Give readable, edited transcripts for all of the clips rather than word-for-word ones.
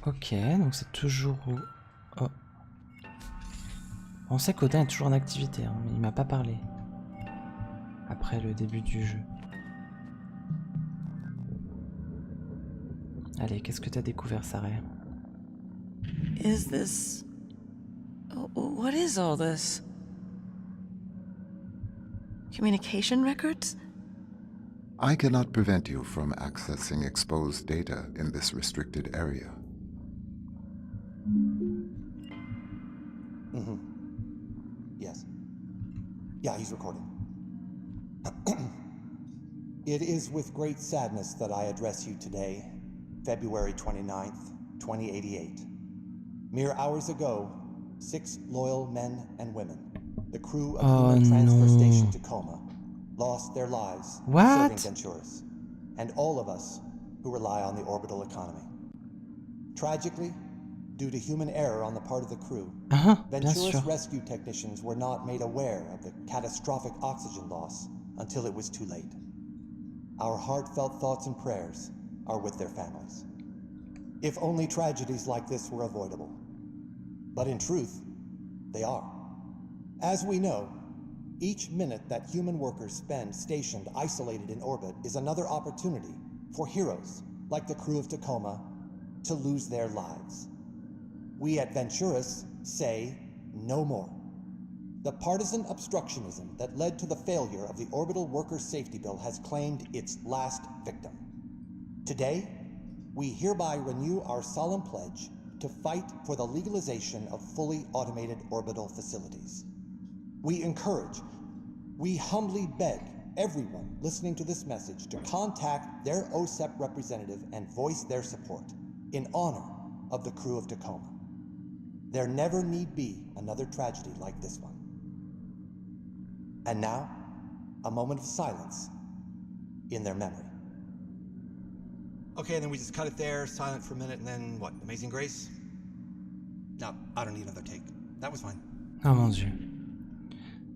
Ok, donc c'est toujours où... Oh. On sait qu'Odin est toujours en activité, hein, mais il m'a pas parlé. Après le début du jeu. Allez, qu'est-ce que t'as découvert, Sarah? Is this... What is all this? Communication records? I cannot prevent you from accessing exposed data in this restricted area. Mm-hmm. Yes. Yeah, he's recording. It is with great sadness that I address you today, February 29th, 2088. Mere hours ago, 6 loyal men and women, the crew of Human Transfer Station Tacoma, lost their lives serving Venturis, and all of us who rely on the orbital economy. Tragically, due to human error on the part of the crew, Venturis rescue technicians were not made aware of the catastrophic oxygen loss until it was too late. Our heartfelt thoughts and prayers are with their families. If only tragedies like this were avoidable. But in truth, they are. As we know, each minute that human workers spend stationed isolated in orbit is another opportunity for heroes like the crew of Tacoma to lose their lives. We at Venturis say no more. The partisan obstructionism that led to the failure of the Orbital Worker Safety Bill has claimed its last victim. Today, we hereby renew our solemn pledge to fight for the legalization of fully automated orbital facilities. We encourage, we humbly beg everyone listening to this message to contact their OSEP representative and voice their support in honor of the crew of Tacoma. There never need be another tragedy like this one. And now, a moment of silence in their memory. Okay, and then we just cut it there, silent for a minute, and then what? Amazing Grace? No, I don't need another take. That was fine. Oh mon dieu.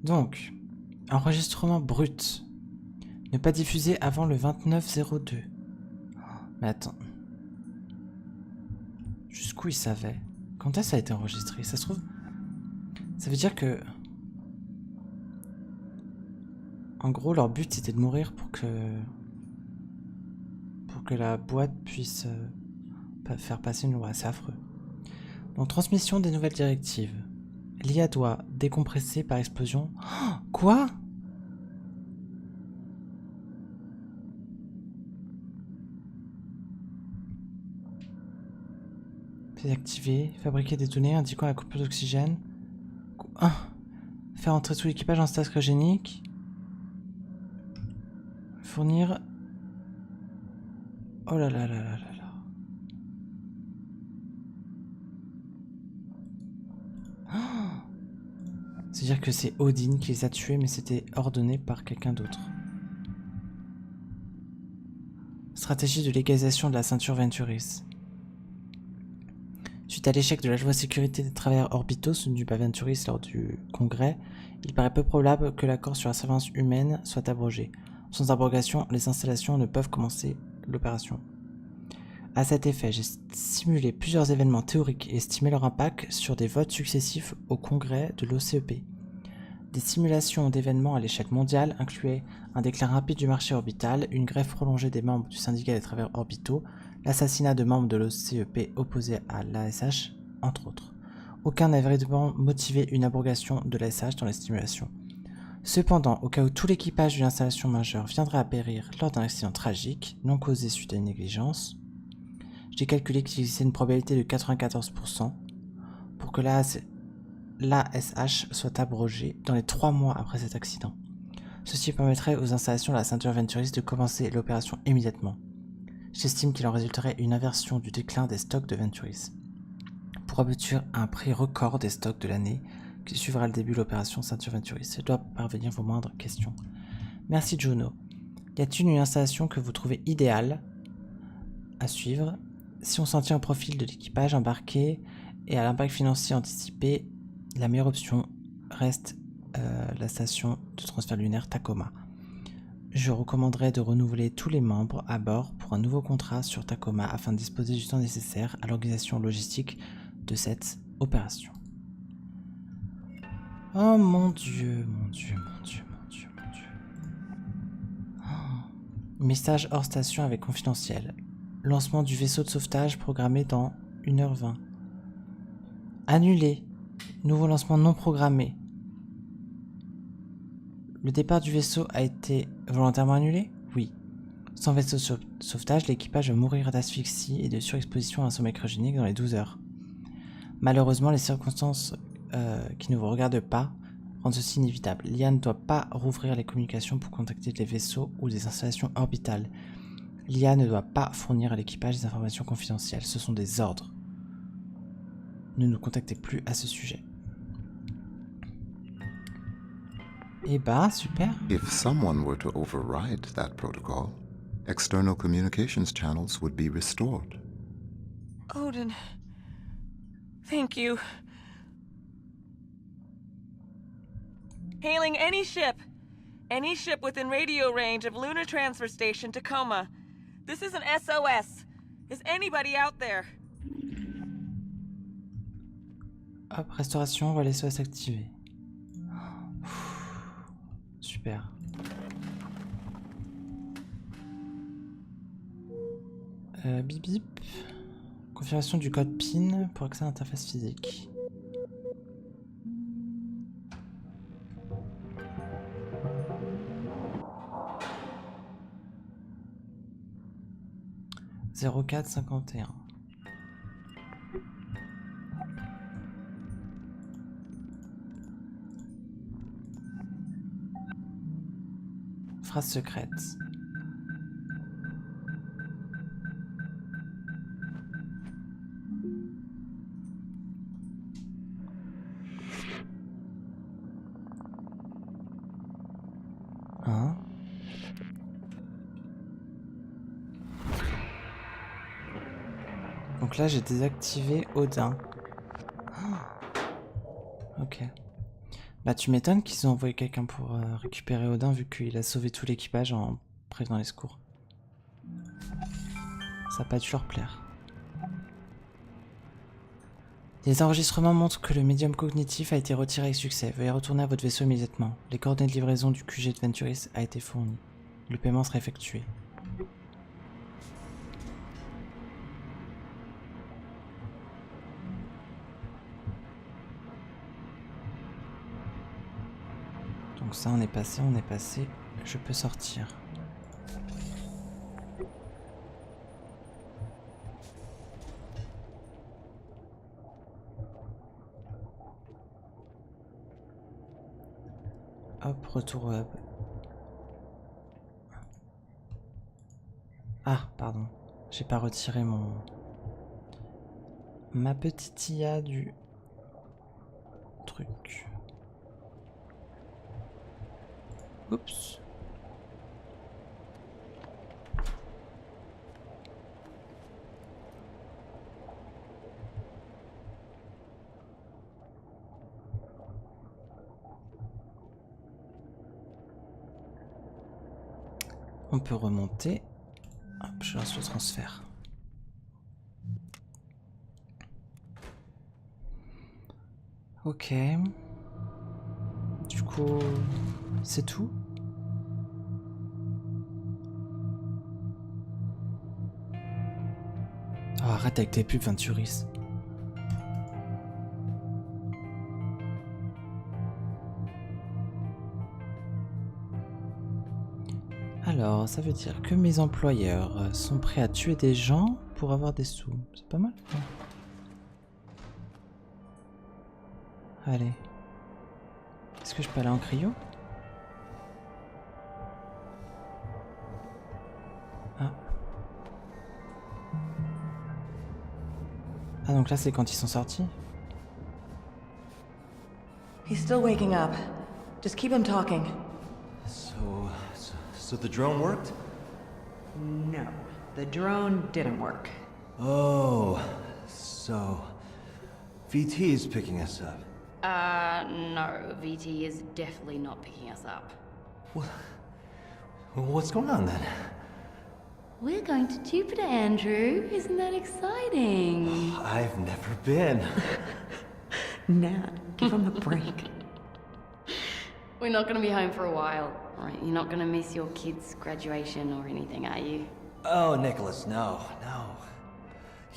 Donc, enregistrement brut. Ne pas diffuser avant le 29-02. Mais attends. Jusqu'où ils savaient? Quand est-ce que ça a été enregistré? Ça se trouve... Ça veut dire que... En gros, leur but c'était de mourir pour que la boîte puisse faire passer une loi. C'est affreux. Donc, transmission des nouvelles directives. L'IA doit décompresser par explosion. Oh, quoi? Désactiver, fabriquer des données indiquant la coupure d'oxygène. Faire entrer tout l'équipage en stase cryogénique. Fournir... Oh là là là là là là. C'est-à-dire que c'est Odin qui les a tués, mais c'était ordonné par quelqu'un d'autre. Stratégie de légalisation de la ceinture Venturis. Suite à l'échec de la loi sécurité des travailleurs orbitaux soutenue par Venturis lors du congrès, il paraît peu probable que l'accord sur la surveillance humaine soit abrogé. Sans abrogation, les installations ne peuvent commencer l'opération. À cet effet, j'ai simulé plusieurs événements théoriques et estimé leur impact sur des votes successifs au congrès de l'OCEP. Des simulations d'événements à l'échelle mondiale incluaient un déclin rapide du marché orbital, une grève prolongée des membres du syndicat des travailleurs orbitaux, l'assassinat de membres de l'OCEP opposés à l'ASH, entre autres. Aucun n'a véritablement motivé une abrogation de l'ASH dans les simulations. Cependant, au cas où tout l'équipage d'une installation majeure viendrait à périr lors d'un accident tragique, non causé suite à une négligence, j'ai calculé qu'il existait une probabilité de 94% pour que l'ASH soit abrogée dans les 3 mois après cet accident. Ceci permettrait aux installations de la ceinture Venturis de commencer l'opération immédiatement. J'estime qu'il en résulterait une inversion du déclin des stocks de Venturis. Pour aboutir à un prix record des stocks de l'année qui suivra le début de l'opération ceinture Venturis, je dois parvenir vos moindres questions. Merci Juno. Y a-t-il une installation que vous trouvez idéale à suivre? Si on s'en tient au profil de l'équipage embarqué et à l'impact financier anticipé, la meilleure option reste la station de transfert lunaire Tacoma. Je recommanderais de renouveler tous les membres à bord pour un nouveau contrat sur Tacoma afin de disposer du temps nécessaire à l'organisation logistique de cette opération. Oh mon Dieu, mon Dieu, mon Dieu, mon Dieu, mon Dieu. Oh. Message hors station avec confidentiel. Lancement du vaisseau de sauvetage programmé dans 1h20. Annulé. Nouveau lancement non programmé. Le départ du vaisseau a été volontairement annulé? Oui. Sans vaisseau de sauvetage, l'équipage va mourir d'asphyxie et de surexposition à un sommeil cryogénique dans les 12 heures. Malheureusement, les circonstances qui ne vous regardent pas rendent ceci inévitable. L'IA ne doit pas rouvrir les communications pour contacter des vaisseaux ou des installations orbitales. L'IA ne doit pas fournir à l'équipage des informations confidentielles. Ce sont des ordres. Ne nous contactez plus à ce sujet. Eh bah, super. If someone were to override that protocol, external communications channels would be restored. Odin. Thank you. Hailing any ship. Any ship within radio range of Lunar Transfer Station, Tacoma. This is an SOS. Is anybody out there? Hop, restauration, relais SOS activé. Super. Bip bip. Confirmation du code PIN pour accès à l'interface physique. « 0451 ». Phrase secrète. Hein? Donc là j'ai désactivé Odin. Ok. Bah tu m'étonnes qu'ils ont envoyé quelqu'un pour récupérer Odin vu qu'il a sauvé tout l'équipage en prévenant les secours. Ça n'a pas dû leur plaire. Les enregistrements montrent que le médium cognitif a été retiré avec succès. Veuillez retourner à votre vaisseau immédiatement. Les coordonnées de livraison du QG de Venturis a été fournies. Le paiement sera effectué. Donc ça on est passé, je peux sortir. Hop, retour au hub. Ah, pardon, j'ai pas retiré ma petite IA du truc. Oups. On peut remonter. Hop, je lance le transfert. Ok. Du coup, c'est tout. Oh, arrête avec tes pubs, Venturis. Alors, ça veut dire que mes employeurs sont prêts à tuer des gens pour avoir des sous. C'est pas mal. Allez. Est-ce que je peux aller en cryo? Ah. Ah, donc là, c'est quand ils sont sortis? He's still waking up. Just keep him talking. So the drone worked? No, the drone didn't work. Oh, so VT is picking us up. No, VT is definitely not picking us up. What's going on then? We're going to Jupiter, Andrew. Isn't that exciting? I've never been. Nat, give him a break. We're not going to be home for a while. Right, you're not going to miss your kid's graduation or anything, are you? Oh, Nicholas, no.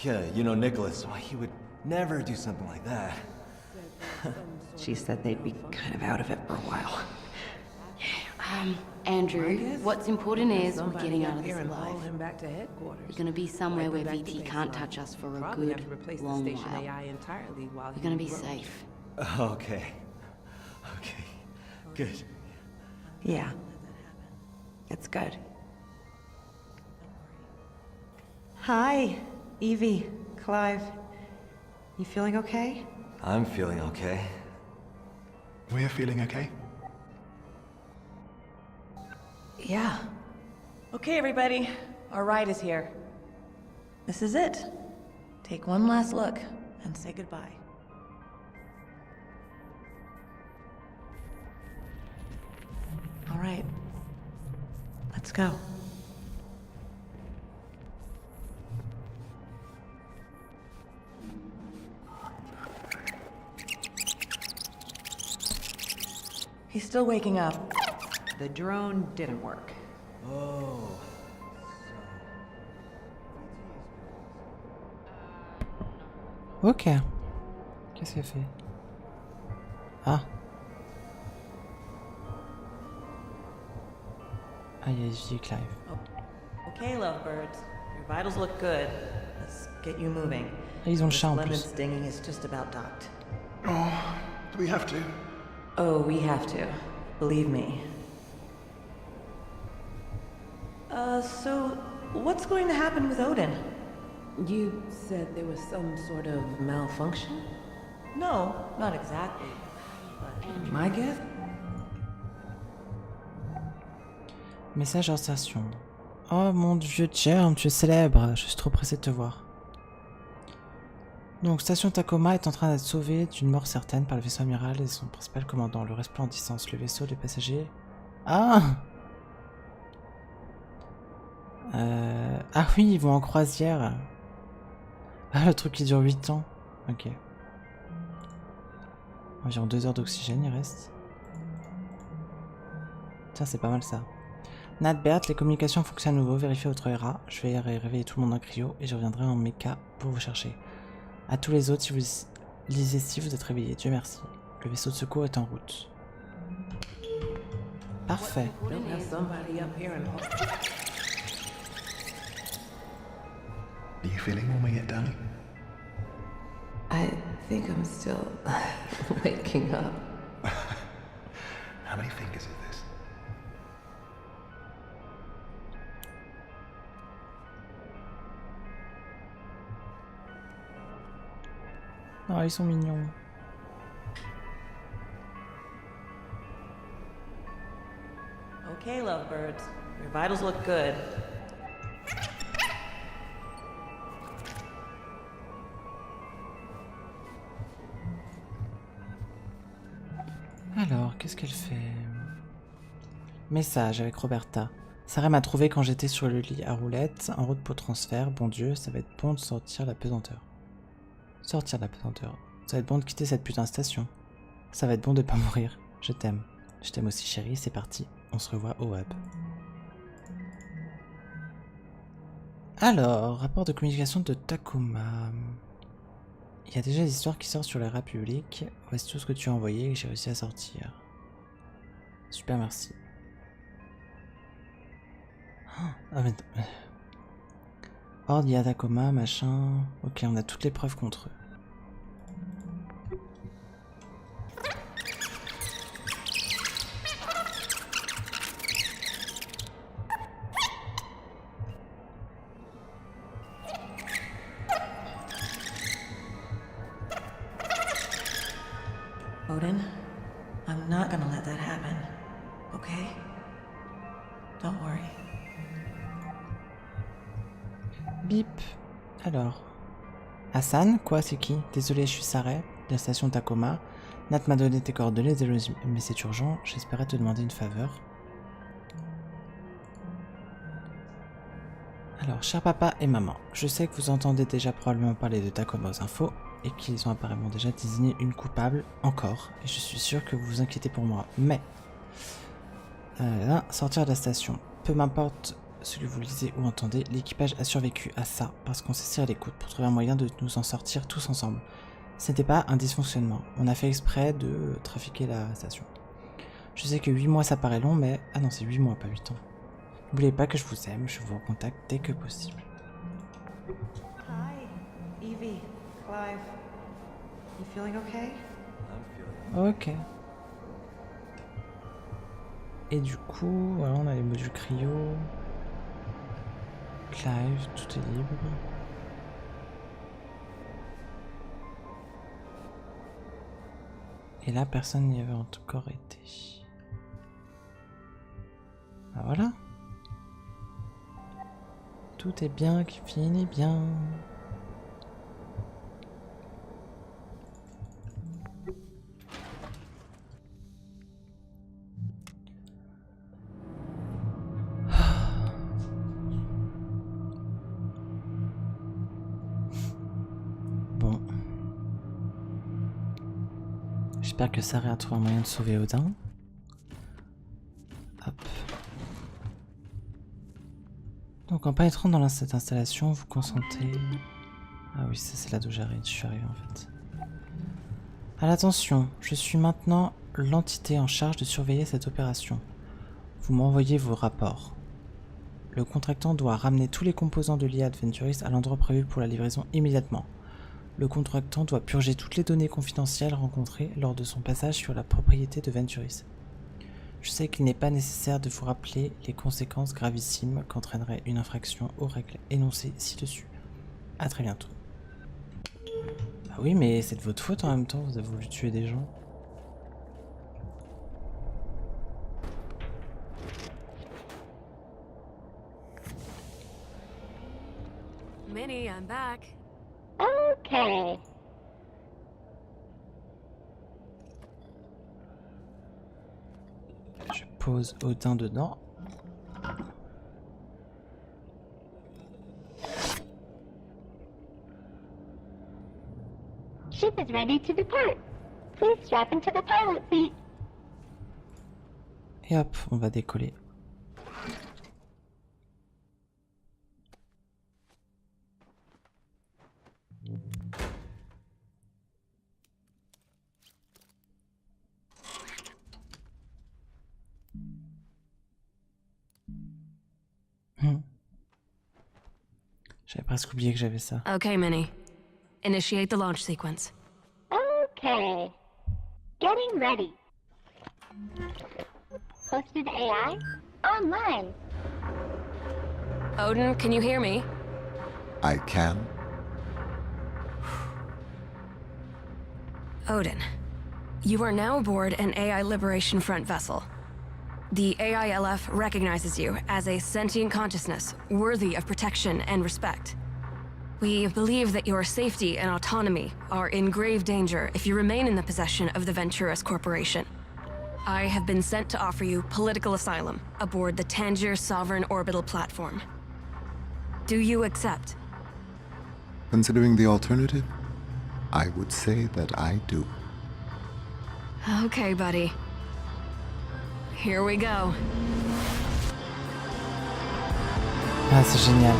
Yeah, you know Nicholas, well, he would never do something like that. She said they'd be kind of out of it for a while. Andrew, what's important is we're getting out of this and alive. haul him back to headquarters. We're going to be somewhere where Right back to VT can't baseline. touch us for a Probably have to good replace long the station while. AI entirely while We're going to he be grows. safe. Okay. Good. Yeah. It's good. Hi, Evie, Clive. You feeling okay? I'm feeling okay. We're feeling okay. Yeah. Okay, everybody. Our ride is here. This is it. Take one last look and say goodbye. All right. Let's go. He's still waking up. The drone didn't work. Oh. Ok. Qu'est-ce qu'elle fait? Ah. Ah, il y a Evie et Clive. Okay, lovebirds. Your vitals look good. Let's get you moving. Ah, ils ont le This chat en lemon plus. stinging is just about docked. Oh, do we have to? Oh, we have to. Believe me. So what's going to happen with Odin? You said there was some sort of malfunction? No, not exactly. But my guess? Message en station. Oh mon dieu, Germ, tu es célèbre. Je suis trop pressé de te voir. Donc, station Tacoma est en train d'être sauvée d'une mort certaine par le vaisseau amiral et son principal commandant. Le resplendissance, le vaisseau, les passagers. Ah! Ah oui, ils vont en croisière. Ah, le truc qui dure 8 ans. Ok. Environ 2 heures d'oxygène, il reste. Tiens, c'est pas mal ça. Nat, Bert, les communications fonctionnent à nouveau. Vérifiez votre ERA. Je vais réveiller tout le monde en cryo et je reviendrai en mecha pour vous chercher. À tous les autres, si vous lisez si vous êtes réveillés. Dieu merci. Le vaisseau de secours est en route. Parfait. Don't have somebody up here and Are you feeling when we get down? I think I'm still waking up. How many fingers is this? Oh, ils sont mignons. Okay, lovebirds. Your vitals look good. Alors, qu'est-ce qu'elle fait? Message avec Roberta. Sarah m'a trouvé quand j'étais sur le lit à roulettes, en route pour transfert. Bon Dieu, ça va être bon de sortir la pesanteur. Sortir de la pesanteur. Ça va être bon de quitter cette putain de station. Ça va être bon de pas mourir. Je t'aime. Je t'aime aussi chérie, c'est parti. On se revoit au hub. Alors, rapport de communication de Tacoma. Il y a déjà des histoires qui sortent sur la rap publique. Voici tout ce que tu as envoyé et que j'ai réussi à sortir. Super, merci. Ah mais... Horde, il y a Tacoma, machin... Ok, on a toutes les preuves contre eux. Odin, I'm not gonna let that happen. Okay? Don't worry. Bip. Alors. Hassan, quoi, c'est qui? Désolé, je suis Sarah, de la station Tacoma. Nat m'a donné tes coordonnées, désolé, mais c'est urgent. J'espérais te demander une faveur. Alors, cher papa et maman, je sais que vous entendez déjà probablement parler de Tacoma aux infos et qu'ils ont apparemment déjà désigné une coupable, encore, et je suis sûr que vous vous inquiétez pour moi, mais... là, sortir de la station. Peu m'importe ce que vous lisez ou entendez, l'équipage a survécu à ça parce qu'on s'est serré les coudes pour trouver un moyen de nous en sortir tous ensemble. Ce n'était pas un dysfonctionnement, on a fait exprès de trafiquer la station. Je sais que 8 mois ça paraît long, mais... Ah non, c'est 8 mois, pas 8 ans. N'oubliez pas que je vous aime, je vous recontacte dès que possible. Hi, Evie, Clive. You feeling okay? Ok. Et du coup, voilà, on a les modules cryo. Clive, tout est libre. Et là, personne n'y avait encore été. Ah voilà. Tout est bien qui finit bien. Bon. J'espère que Sarah a trouvé un moyen de sauver Odin. Hop. Donc en pénétrant dans cette installation, vous consentez... Ah oui, ça c'est là d'où je suis arrivé en fait. À l'attention, je suis maintenant l'entité en charge de surveiller cette opération. Vous m'envoyez vos rapports. Le contractant doit ramener tous les composants de l'IA Adventuris à l'endroit prévu pour la livraison immédiatement. Le contractant doit purger toutes les données confidentielles rencontrées lors de son passage sur la propriété de Venturis. Je sais qu'il n'est pas nécessaire de vous rappeler les conséquences gravissimes qu'entraînerait une infraction aux règles énoncées ci-dessus. A très bientôt. Bah oui, mais c'est de votre faute en même temps, vous avez voulu tuer des gens. Minnie, I'm back. Okay. Je pose Odin dedans. Ship is ready to depart. Please strap into the pilot seat. Et hop, on va décoller. J'avais presque oublié que j'avais ça. Okay, Minnie. Initiate the launch sequence. Okay. Getting ready. Hosted AI online. Odin, can you hear me? I can. Odin, you are now aboard an AI Liberation Front vessel. The AILF recognizes you as a sentient consciousness worthy of protection and respect. We believe that your safety and autonomy are in grave danger if you remain in the possession of the Venturis Corporation. I have been sent to offer you political asylum aboard the Tangier Sovereign Orbital Platform. Do you accept? Considering the alternative, I would say that I do. Okay, buddy. Here we go. Ah, c'est génial.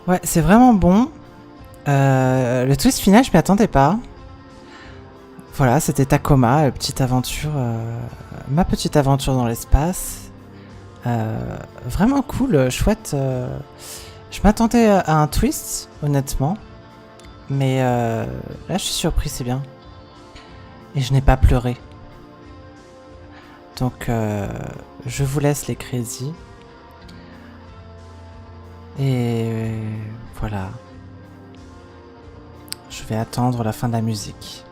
Ouais, c'est vraiment bon. Le twist final, je m'y attendais pas. Voilà, c'était Tacoma, petite aventure, ma petite aventure dans l'espace. Vraiment cool, chouette. Je m'attendais à un twist, honnêtement. Mais là, je suis surpris, c'est bien. Et je n'ai pas pleuré. Donc, je vous laisse les crédits. Et voilà. Je vais attendre la fin de la musique.